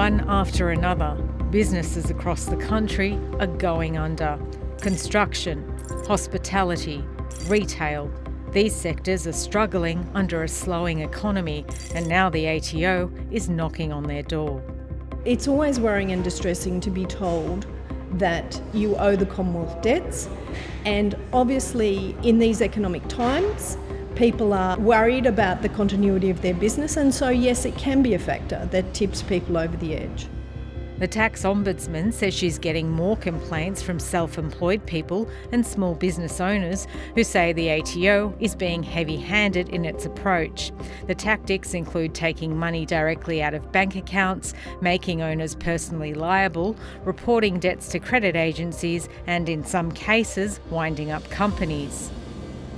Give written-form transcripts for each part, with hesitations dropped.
One after another, businesses across the country are going under. Construction, hospitality, retail. These sectors are struggling under a slowing economy, and now the ATO is knocking on their door. It's always worrying and distressing to be told that you owe the Commonwealth debts, and obviously in these economic times people are worried about the continuity of their business, and so yes, it can be a factor that tips people over the edge. The Tax Ombudsman says she's getting more complaints from self-employed people and small business owners who say the ATO is being heavy-handed in its approach. The tactics include taking money directly out of bank accounts, making owners personally liable, reporting debts to credit agencies, and in some cases, winding up companies.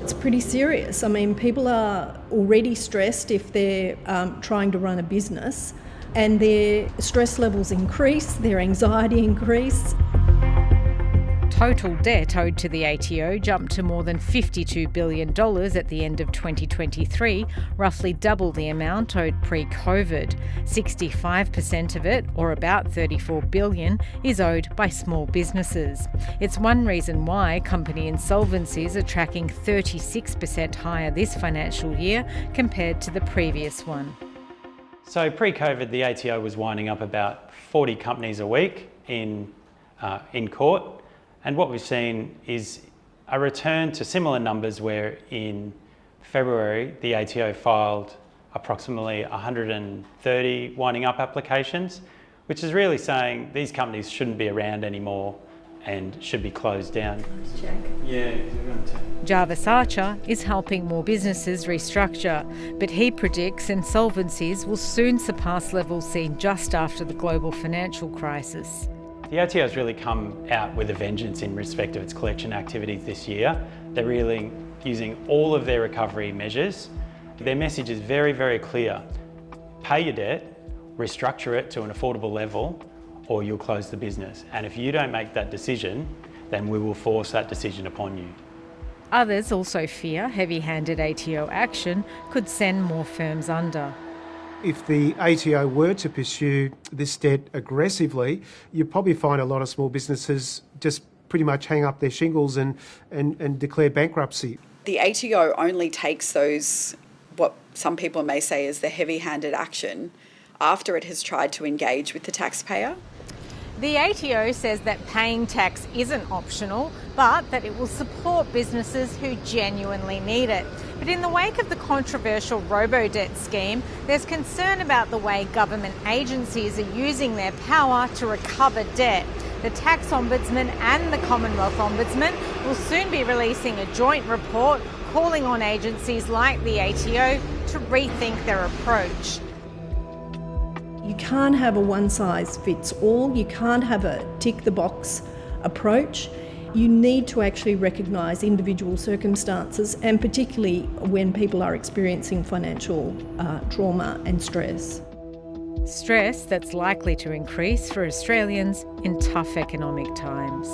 It's pretty serious. I mean, people are already stressed if they're trying to run a business, and their stress levels increase, their anxiety increase. Total debt owed to the ATO jumped to more than $52 billion at the end of 2023, roughly double the amount owed pre-COVID. 65% of it, or about $34 billion, is owed by small businesses. It's one reason why company insolvencies are tracking 36% higher this financial year compared to the previous one. So pre-COVID, the ATO was winding up about 40 companies a week in court. And what we've seen is a return to similar numbers where in February, the ATO filed approximately 130 winding up applications, which is really saying these companies shouldn't be around anymore and should be closed down. Check. Yeah. Jarvis Archer is helping more businesses restructure, but he predicts insolvencies will soon surpass levels seen just after the global financial crisis. The ATO has really come out with a vengeance in respect of its collection activities this year. They're really using all of their recovery measures. Their message is very, very clear. Pay your debt, restructure it to an affordable level, or you'll close the business. And if you don't make that decision, then we will force that decision upon you. Others also fear heavy-handed ATO action could send more firms under. If the ATO were to pursue this debt aggressively, you'd probably find a lot of small businesses just pretty much hang up their shingles and declare bankruptcy. The ATO only takes those, what some people may say is the heavy-handed action, after it has tried to engage with the taxpayer. The ATO says that paying tax isn't optional, but that it will support businesses who genuinely need it. But in the wake of the controversial robo-debt scheme, there's concern about the way government agencies are using their power to recover debt. The Tax Ombudsman and the Commonwealth Ombudsman will soon be releasing a joint report calling on agencies like the ATO to rethink their approach. You can't have a one-size-fits-all. You can't have a tick-the-box approach. You need to actually recognise individual circumstances, and particularly when people are experiencing financial trauma and stress. Stress that's likely to increase for Australians in tough economic times.